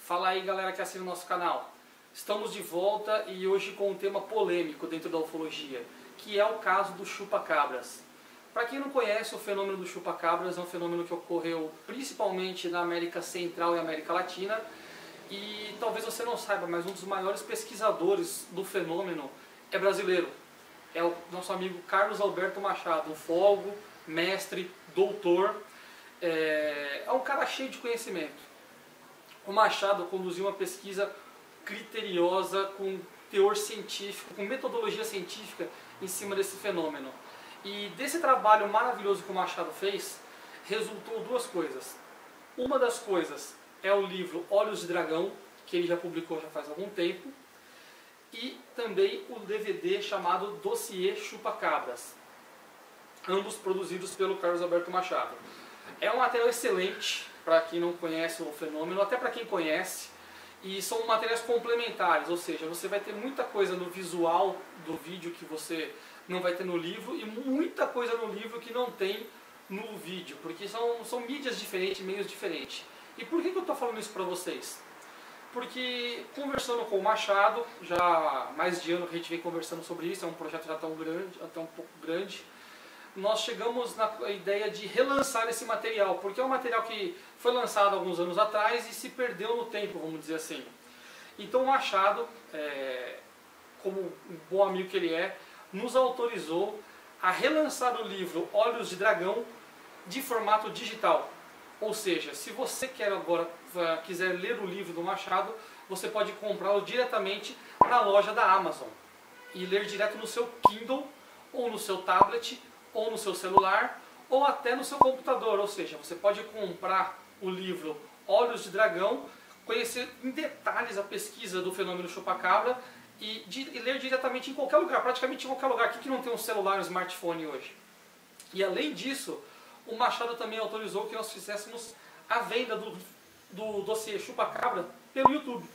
Fala aí, galera que assina o nosso canal. Estamos de volta e hoje com um tema polêmico dentro da ufologia, que é o caso do chupa-cabras. Para quem não conhece, o fenômeno do chupa-cabras é um fenômeno que ocorreu principalmente na América Central e América Latina. E talvez você não saiba, mas um dos maiores pesquisadores do fenômeno é brasileiro. É o nosso amigo Carlos Alberto Machado, ufólogo, mestre, doutor. É um cara cheio de conhecimento. O Machado conduziu uma pesquisa criteriosa, com teor científico, com metodologia científica em cima desse fenômeno. E desse trabalho maravilhoso que o Machado fez, resultou duas coisas. Uma das coisas é o livro Olhos de Dragão, que ele já publicou já faz algum tempo, e também o DVD chamado Dossiê Chupa-Cabras, ambos produzidos pelo Carlos Alberto Machado. É um material excelente para quem não conhece o fenômeno, até para quem conhece, e são materiais complementares, ou seja, você vai ter muita coisa no visual do vídeo que você não vai ter no livro e muita coisa no livro que não tem no vídeo, porque são mídias diferentes, meios diferentes. E por que eu estou falando isso para vocês? Porque conversando com o Machado, já há mais de ano que a gente vem conversando sobre isso, é um projeto já tão grande, até um pouco grande, nós chegamos na ideia de relançar esse material, porque é um material que foi lançado há alguns anos atrás e se perdeu no tempo, vamos dizer assim. Então o Machado, como um bom amigo que ele é, nos autorizou a relançar o livro Olhos de Dragão de formato digital. Ou seja, se você quiser ler o livro do Machado, você pode comprá-lo diretamente na loja da Amazon e ler direto no seu Kindle, ou no seu tablet, ou no seu celular, ou até no seu computador. Ou seja, você pode comprar o livro Olhos de Dragão, conhecer em detalhes a pesquisa do fenômeno chupa-cabra e ler diretamente em qualquer lugar, praticamente em qualquer lugar. Aqui que não tem um celular, um smartphone hoje. E além disso, o Machado também autorizou que nós fizéssemos a venda do dossiê Chupa-Cabra pelo YouTube.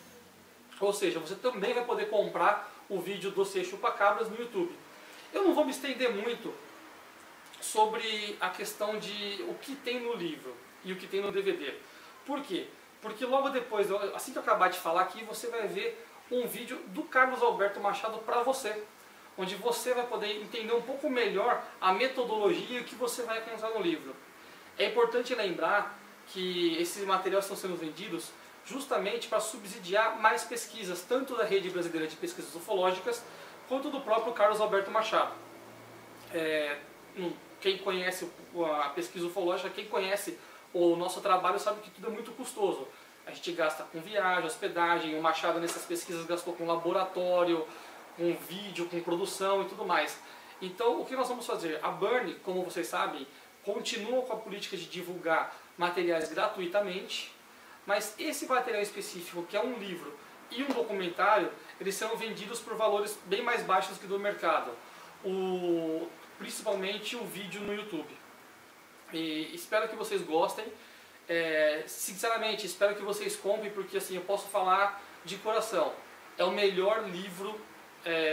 Ou seja, você também vai poder comprar o vídeo dossiê Chupa-Cabras no YouTube. Eu não vou me estender muito sobre a questão de o que tem no livro e o que tem no DVD. Por quê? Porque logo depois, assim que eu acabar de falar aqui, você vai ver um vídeo do Carlos Alberto Machado para você, onde você vai poder entender um pouco melhor a metodologia e o que você vai encontrar no livro. É importante lembrar que esses materiais estão sendo vendidos justamente para subsidiar mais pesquisas, tanto da Rede Brasileira de Pesquisas Ufológicas, quanto do próprio Carlos Alberto Machado. Quem conhece a pesquisa ufológica, quem conhece o nosso trabalho sabe que tudo é muito custoso. A gente gasta com viagem, hospedagem, o Machado nessas pesquisas gastou com laboratório, com vídeo, com produção e tudo mais. Então, o que nós vamos fazer? A Burn, como vocês sabem, continua com a política de divulgar materiais gratuitamente, mas esse material específico, que é um livro e um documentário, eles serão vendidos por valores bem mais baixos que do mercado. Principalmente o vídeo no YouTube. E espero que vocês gostem. Sinceramente, espero que vocês comprem, porque assim, eu posso falar de coração. É o melhor livro,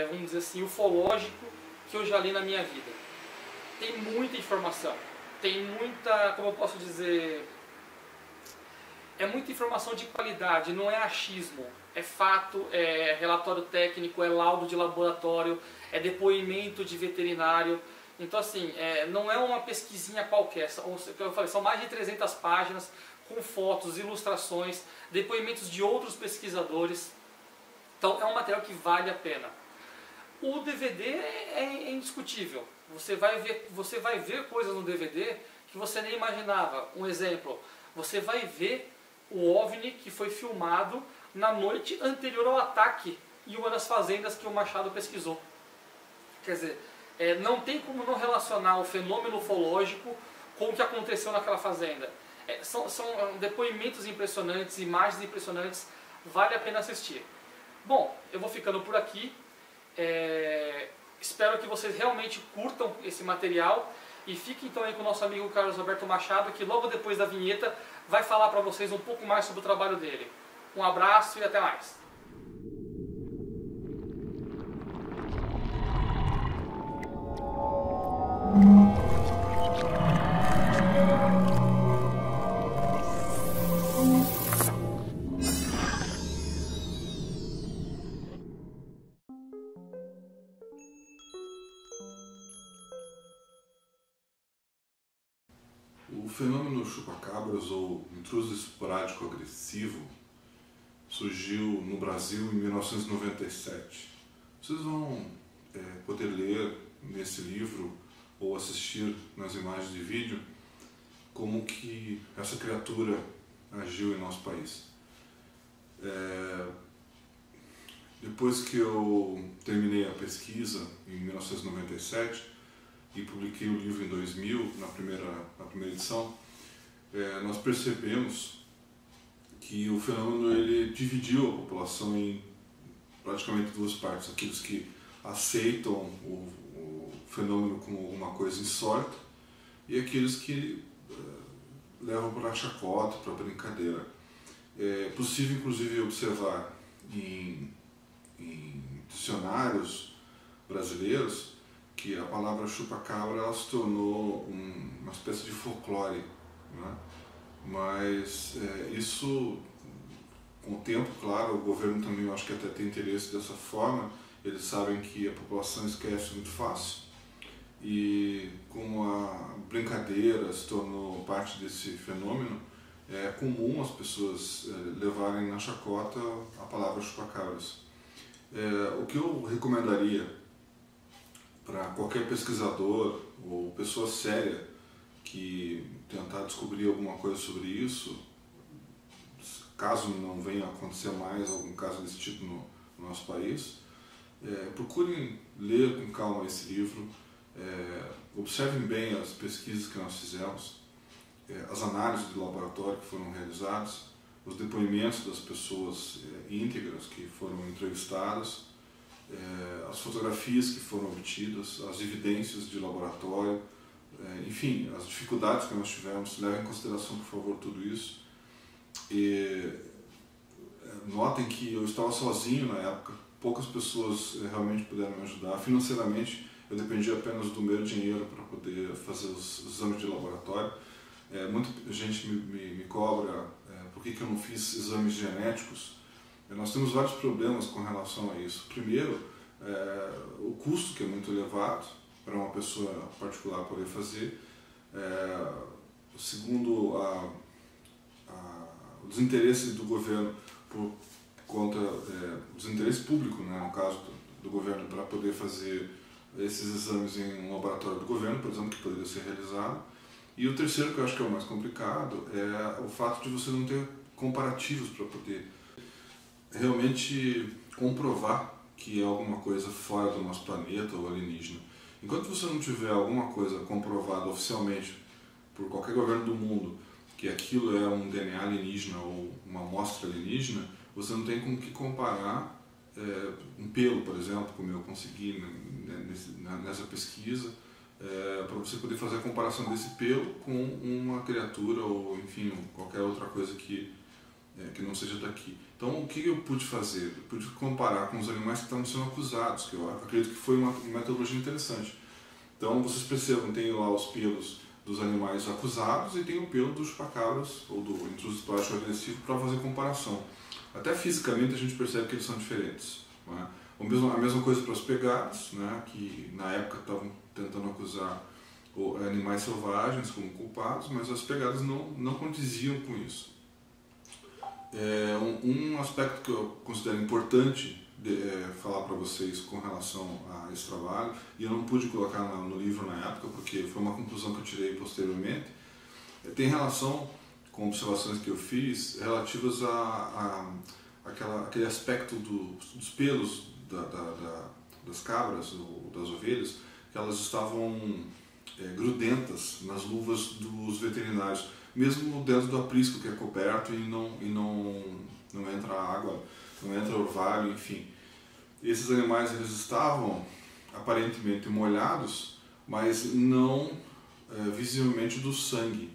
vamos dizer assim, ufológico que eu já li na minha vida. Tem muita informação. Tem muita, como eu posso dizer, é muita informação de qualidade, não é achismo. É fato, é relatório técnico, é laudo de laboratório, é depoimento de veterinário. Então assim, não é uma pesquisinha qualquer, são mais de 300 páginas com fotos, ilustrações, depoimentos de outros pesquisadores. Então é um material que vale a pena. O DVD é indiscutível. Você vai ver coisas no DVD que você nem imaginava. Um exemplo, você vai ver o OVNI que foi filmado na noite anterior ao ataque em uma das fazendas que o Machado pesquisou. Quer dizer, não tem como não relacionar o fenômeno ufológico com o que aconteceu naquela fazenda. São depoimentos impressionantes, imagens impressionantes, vale a pena assistir. Bom, eu vou ficando por aqui. Espero que vocês realmente curtam esse material e fiquem então aí com o nosso amigo Carlos Alberto Machado, que logo depois da vinheta vai falar para vocês um pouco mais sobre o trabalho dele. Um abraço e até mais. fenômeno chupa-cabras ou intruso esporádico agressivo surgiu no Brasil em 1997. Vocês vão poder ler nesse livro ou assistir nas imagens de vídeo como que essa criatura agiu em nosso país. Depois que eu terminei a pesquisa em 1997 e publiquei o livro em 2000, na primeira edição, nós percebemos que o fenômeno ele dividiu a população em praticamente duas partes: aqueles que aceitam o fenômeno como alguma coisa insólita e aqueles que levam para a chacota, para a brincadeira. É possível inclusive observar em dicionários brasileiros que a palavra chupa-cabra ela se tornou uma espécie de folclore, né? Mas isso, com o tempo, claro, o governo também eu acho que até tem interesse dessa forma. Eles sabem que a população esquece muito fácil e como a brincadeira se tornou parte desse fenômeno, é comum as pessoas levarem na chacota a palavra chupa-cabras. O que eu recomendaria para qualquer pesquisador ou pessoa séria que tentar descobrir alguma coisa sobre isso, caso não venha a acontecer mais algum caso desse tipo no nosso país, procurem ler com calma esse livro, observem bem as pesquisas que nós fizemos, as análises de laboratório que foram realizadas, os depoimentos das pessoas íntegras que foram entrevistadas, as fotografias que foram obtidas, as evidências de laboratório, enfim, as dificuldades que nós tivemos. Levem em consideração, por favor, tudo isso. E notem que eu estava sozinho na época, poucas pessoas realmente puderam me ajudar. Financeiramente, eu dependia apenas do meu dinheiro para poder fazer os exames de laboratório. Muita gente me cobra por que eu não fiz exames genéticos. Nós temos vários problemas com relação a isso. Primeiro, o custo, que é muito elevado para uma pessoa particular poder fazer. Segundo, o desinteresse do governo por conta do desinteresse público, né, no caso do governo, para poder fazer esses exames em um laboratório do governo, por exemplo, que poderia ser realizado. E o terceiro, que eu acho que é o mais complicado, é o fato de você não ter comparativos para poder realmente comprovar que é alguma coisa fora do nosso planeta ou alienígena. Enquanto você não tiver alguma coisa comprovada oficialmente por qualquer governo do mundo que aquilo é um DNA alienígena ou uma amostra alienígena, você não tem com que comparar um pelo, por exemplo, como eu consegui nessa pesquisa, para você poder fazer a comparação desse pelo com uma criatura ou, enfim, qualquer outra coisa que não seja daqui. Então, o que eu pude fazer? Eu pude comparar com os animais que estavam sendo acusados, que eu acredito que foi uma metodologia interessante. Então, vocês percebam, tem lá os pelos dos animais acusados e tem o pelo dos chupacabras ou do intruso esporádico agressivo para fazer comparação. Até fisicamente a gente percebe que eles são diferentes, não é? A mesma coisa para os pegados, né, que na época estavam tentando acusar animais selvagens como culpados, mas as pegadas não condiziam com isso. Um aspecto que eu considero importante falar para vocês com relação a esse trabalho, e eu não pude colocar no livro na época porque foi uma conclusão que eu tirei posteriormente, tem relação com observações que eu fiz relativas àquele aspecto dos pelos das cabras ou das ovelhas, que elas estavam grudentas nas luvas dos veterinários, mesmo dentro do aprisco que é coberto e não entra água, não entra orvalho, enfim. Esses animais eles estavam aparentemente molhados, mas não visivelmente do sangue.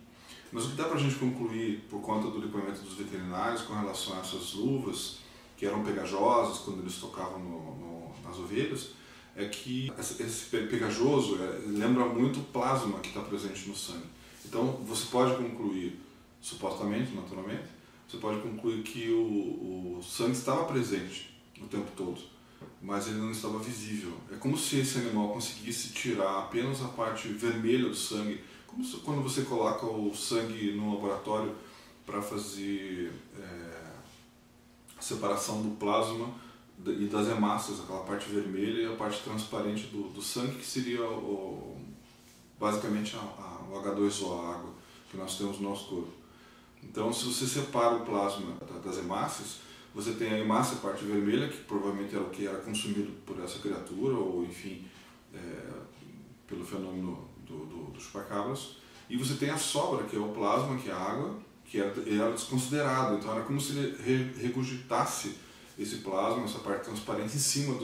Mas o que dá para a gente concluir por conta do depoimento dos veterinários com relação a essas luvas, que eram pegajosas quando eles tocavam nas ovelhas, é que esse pegajoso lembra muito o plasma que está presente no sangue. Então você pode concluir, supostamente, naturalmente, você pode concluir que o sangue estava presente o tempo todo, mas ele não estava visível. É como se esse animal conseguisse tirar apenas a parte vermelha do sangue, quando você coloca o sangue no laboratório para fazer separação do plasma e das hemácias, aquela parte vermelha e a parte transparente do sangue, que seria basicamente o H2O, a água que nós temos no nosso corpo. Então, se você separa o plasma das hemácias, você tem a hemácia, a parte vermelha, que provavelmente era o que era consumido por essa criatura, ou enfim, pelo fenômeno do chupacabras, e você tem a sobra, que é o plasma, que é a água, que era desconsiderado. Então era como se ele regurgitasse esse plasma, essa parte transparente, em cima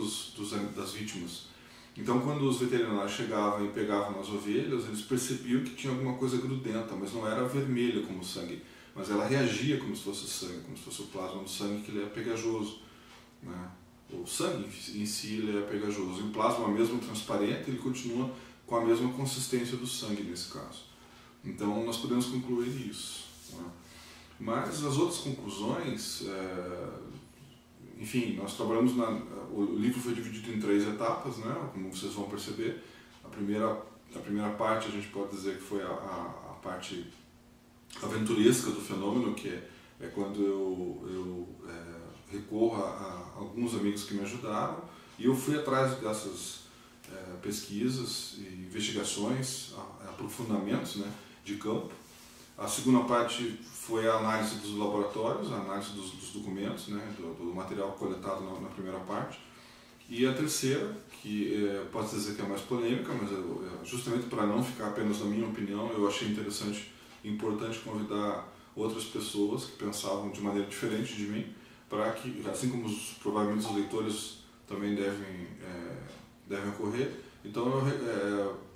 das vítimas. Então, quando os veterinários chegavam e pegavam nas ovelhas, eles percebiam que tinha alguma coisa grudenta, mas não era vermelha como o sangue, mas ela reagia como se fosse sangue, como se fosse o plasma do sangue, que ele é pegajoso, né? O sangue em si ele é pegajoso, e o plasma, mesmo transparente, ele continua com a mesma consistência do sangue nesse caso. Então, nós podemos concluir isso, né? Mas as outras conclusões, enfim, nós trabalhamos o livro foi dividido em 3 etapas, né? Como vocês vão perceber. A primeira parte a gente pode dizer que foi a parte aventuresca do fenômeno, que é quando eu recorro a alguns amigos que me ajudaram, e eu fui atrás dessas pesquisas e investigações, aprofundamentos, né, de campo. A segunda parte foi a análise dos laboratórios, a análise dos documentos, né, do material coletado na primeira parte. E a terceira, que pode dizer que é mais polêmica, mas justamente para não ficar apenas na minha opinião, eu achei interessante e importante convidar outras pessoas que pensavam de maneira diferente de mim, para que, assim como provavelmente os leitores também devem ocorrer, então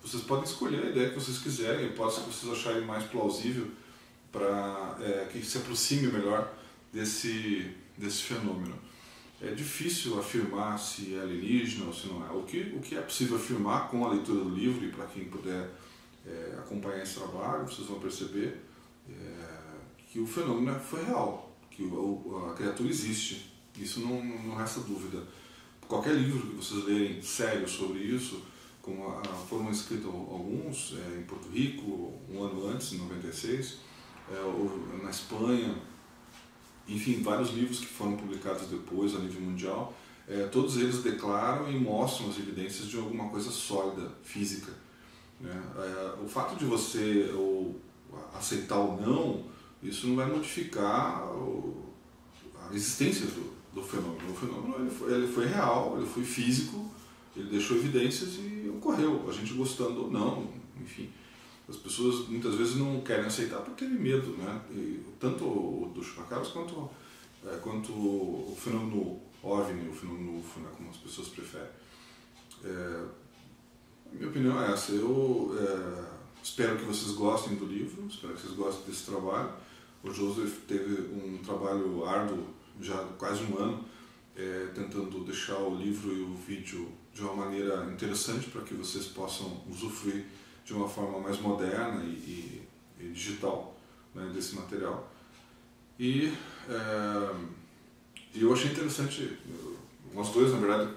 vocês podem escolher a ideia que vocês quiserem, a hipótese que vocês acharem mais plausível, para que se aproxime melhor desse fenômeno. É difícil afirmar se é alienígena ou se não é. O que é possível afirmar com a leitura do livro, e para quem puder acompanhar esse trabalho, vocês vão perceber que o fenômeno foi real, que a criatura existe. Isso não resta dúvida. Qualquer livro que vocês lerem sério sobre isso, como foram escritos alguns em Porto Rico, um ano antes, em 96, ou na Espanha, enfim, vários livros que foram publicados depois a nível mundial, todos eles declaram e mostram as evidências de alguma coisa sólida, física, né? O fato de você aceitar ou não, isso não vai modificar a existência do fenômeno. O fenômeno ele foi real, ele foi físico, ele deixou evidências e ocorreu, a gente gostando ou não, enfim. As pessoas muitas vezes não querem aceitar porque tem medo, né? Tanto o do chupacabras quanto o fenômeno OVNI, o fenômeno UFO, né? Como as pessoas preferem. A minha opinião é essa. Eu espero que vocês gostem do livro, espero que vocês gostem desse trabalho. O Joseph teve um trabalho árduo, já quase um ano, tentando deixar o livro e o vídeo de uma maneira interessante para que vocês possam usufruir de uma forma mais moderna e digital, né, desse material. E eu achei interessante, nós dois, na verdade,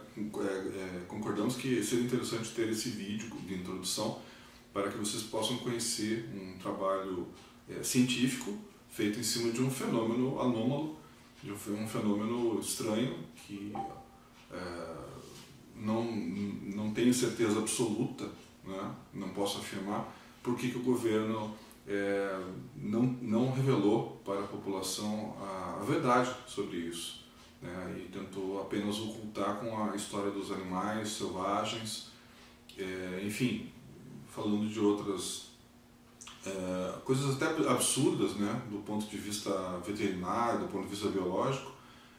concordamos que seria interessante ter esse vídeo de introdução para que vocês possam conhecer um trabalho científico feito em cima de um fenômeno anômalo, de um fenômeno estranho que não tenho certeza absoluta, né? Não posso afirmar por que o governo não revelou para a população a verdade sobre isso, né? E tentou apenas ocultar com a história dos animais selvagens, enfim, falando de outras coisas até absurdas, né? Do ponto de vista veterinário, do ponto de vista biológico,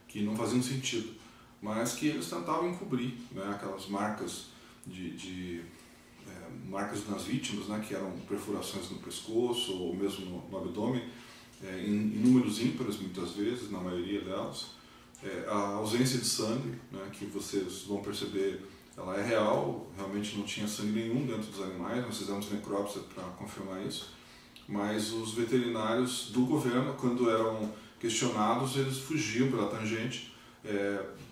que não faziam sentido, mas que eles tentavam encobrir, né? Aquelas marcas marcas nas vítimas, né, que eram perfurações no pescoço ou mesmo no abdômen, em números ímpares muitas vezes, na maioria delas. A ausência de sangue, né, que vocês vão perceber, ela é real, realmente não tinha sangue nenhum dentro dos animais, nós fizemos necrópsia para confirmar isso, mas os veterinários do governo, quando eram questionados, eles fugiam pela tangente,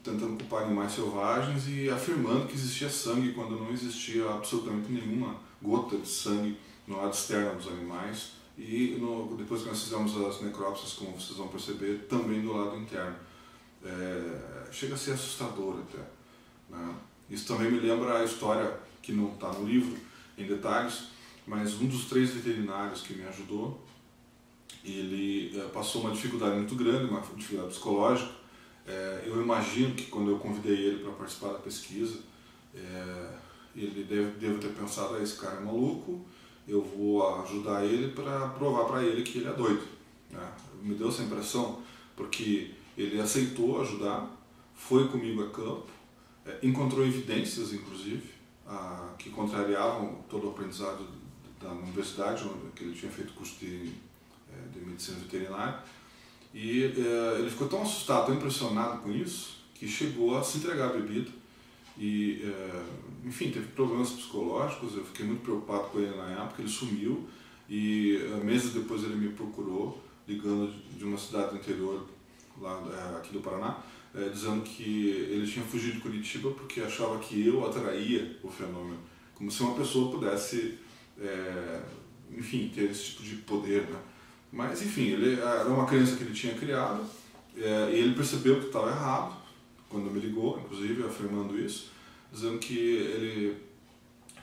tentando culpar animais selvagens e afirmando que existia sangue quando não existia absolutamente nenhuma gota de sangue no lado externo dos animais, e depois que nós fizemos as necrópsias, como vocês vão perceber, também do lado interno. Chega a ser assustador até, né? Isso também me lembra a história, que não está no livro em detalhes, mas um dos 3 veterinários que me ajudou, ele passou uma dificuldade muito grande, uma dificuldade psicológica. Eu imagino que quando eu convidei ele para participar da pesquisa, ele deve ter pensado: esse cara é maluco, eu vou ajudar ele para provar para ele que ele é doido, né? Me deu essa impressão, porque ele aceitou ajudar, foi comigo a campo, encontrou evidências, inclusive, que contrariavam todo o aprendizado da universidade, onde ele tinha feito curso de medicina veterinária, e ele ficou tão assustado, tão impressionado com isso, que chegou a se entregar à bebida e, enfim, teve problemas psicológicos. Eu fiquei muito preocupado com ele na época. Ele sumiu e meses depois ele me procurou, ligando de uma cidade do interior, lá aqui do Paraná, dizendo que ele tinha fugido de Curitiba porque achava que eu atraía o fenômeno, como se uma pessoa pudesse, enfim, ter esse tipo de poder, né? Mas, enfim, ele era uma crença que ele tinha criado, e ele percebeu que estava errado quando me ligou, inclusive afirmando isso, dizendo que ele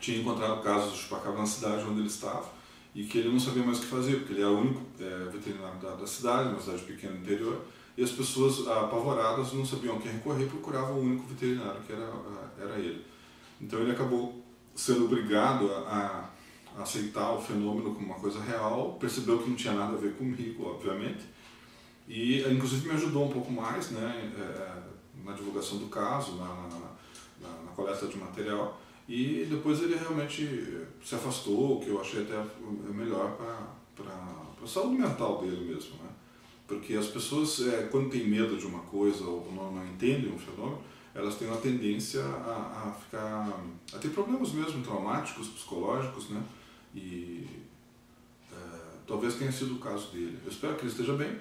tinha encontrado casos de chupacabra na cidade onde ele estava e que ele não sabia mais o que fazer, porque ele era o único veterinário da cidade, uma cidade pequena do interior, e as pessoas apavoradas não sabiam a quem recorrer, procuravam o único veterinário, que era ele. Então ele acabou sendo obrigado a aceitar o fenômeno como uma coisa real, percebeu que não tinha nada a ver comigo, obviamente, e inclusive me ajudou um pouco mais, né, na divulgação do caso, na coleta de material, e depois ele realmente se afastou, o que eu achei até melhor para a saúde mental dele mesmo, né? Porque as pessoas, quando têm medo de uma coisa ou não entendem um fenômeno, elas têm uma tendência a ter problemas mesmo traumáticos, psicológicos, né? E talvez tenha sido o caso dele. Eu espero que ele esteja bem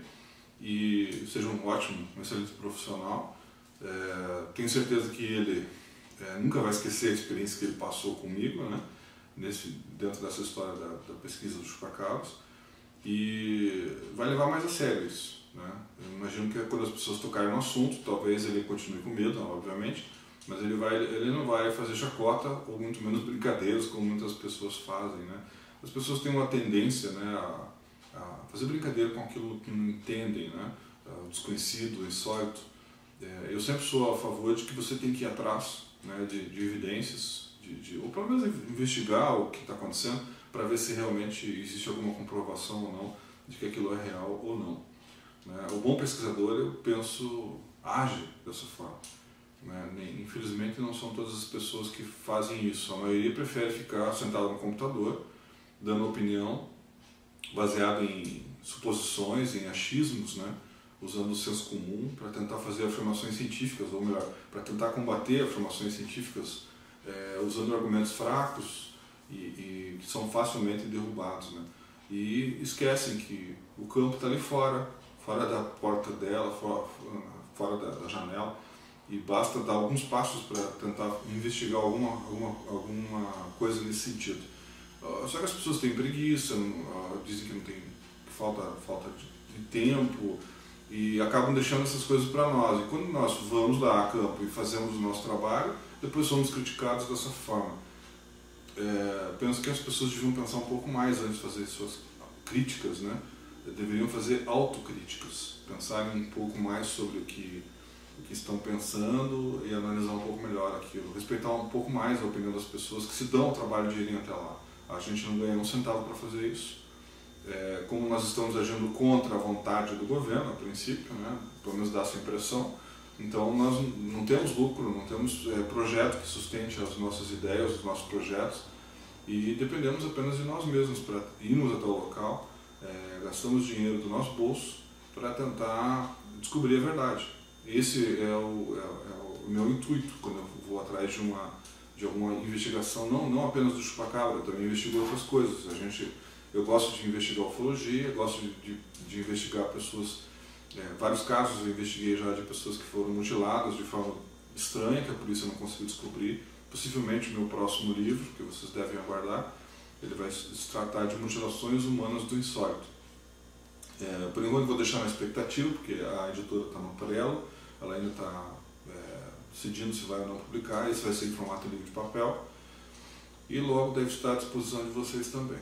e seja um ótimo, um excelente profissional. Tenho certeza que ele nunca vai esquecer a experiência que ele passou comigo, né? Dentro dessa história da pesquisa dos chupacabras, e vai levar mais a sério isso, né? Eu imagino que quando as pessoas tocarem no assunto, talvez ele continue com medo, obviamente, mas ele não vai fazer chacota ou muito menos brincadeiras como muitas pessoas fazem, né? As pessoas têm uma tendência, né, a fazer brincadeira com aquilo que não entendem, né? O desconhecido, o insólito. Eu sempre sou a favor de que você tem que ir atrás, né, de evidências, ou pelo menos investigar o que está acontecendo, para ver se realmente existe alguma comprovação ou não de que aquilo é real ou não, né? O bom pesquisador, eu penso, age dessa forma, né? Infelizmente não são todas as pessoas que fazem isso. A maioria prefere ficar sentado no computador, dando opinião, baseado em suposições, em achismos, né? Usando o senso comum para tentar fazer afirmações científicas, ou melhor, para tentar combater afirmações científicas usando argumentos fracos e que são facilmente derrubados, né? E esquecem que o campo está ali fora da porta dela, fora da janela, e basta dar alguns passos para tentar investigar alguma coisa nesse sentido. Só que as pessoas têm preguiça, dizem que não tem, que falta de tempo, e acabam deixando essas coisas para nós. E quando nós vamos lá a campo e fazemos o nosso trabalho, depois somos criticados dessa forma. Penso que as pessoas deviam pensar um pouco mais antes de fazer suas críticas, né? Deveriam fazer autocríticas, pensarem um pouco mais sobre o que estão pensando e analisar um pouco melhor aquilo, respeitar um pouco mais a opinião das pessoas que se dão o trabalho de irem até lá. A gente não ganha um centavo para fazer isso. Como nós estamos agindo contra a vontade do governo, a princípio, né? Pelo menos dá essa impressão, então nós não temos lucro, não temos projeto que sustente as nossas ideias, os nossos projetos, e dependemos apenas de nós mesmos para irmos até o local, gastamos dinheiro do nosso bolso para tentar descobrir a verdade. Esse é o meu intuito quando eu vou atrás de alguma investigação, não apenas do chupacabra, eu também investigo outras coisas. Eu gosto de investigar ufologia, gosto de investigar pessoas, vários casos eu investiguei já de pessoas que foram mutiladas de forma estranha, que a polícia não conseguiu descobrir. Possivelmente o meu próximo livro, que vocês devem aguardar, Ele vai se tratar de mutilações humanas do insólito. Por enquanto vou deixar na expectativa, porque a editora está no prelo, ela ainda está decidindo se vai ou não publicar, isso vai ser em formato livre de papel, e logo deve estar à disposição de vocês também.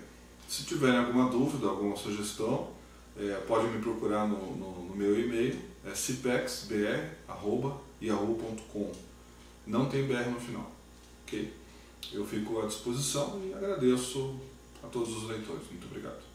Se tiverem alguma dúvida, alguma sugestão, pode me procurar no meu e-mail, cipexbr@yahoo.com. Não tem BR no final, ok? Eu fico à disposição e agradeço a todos os leitores. Muito obrigado.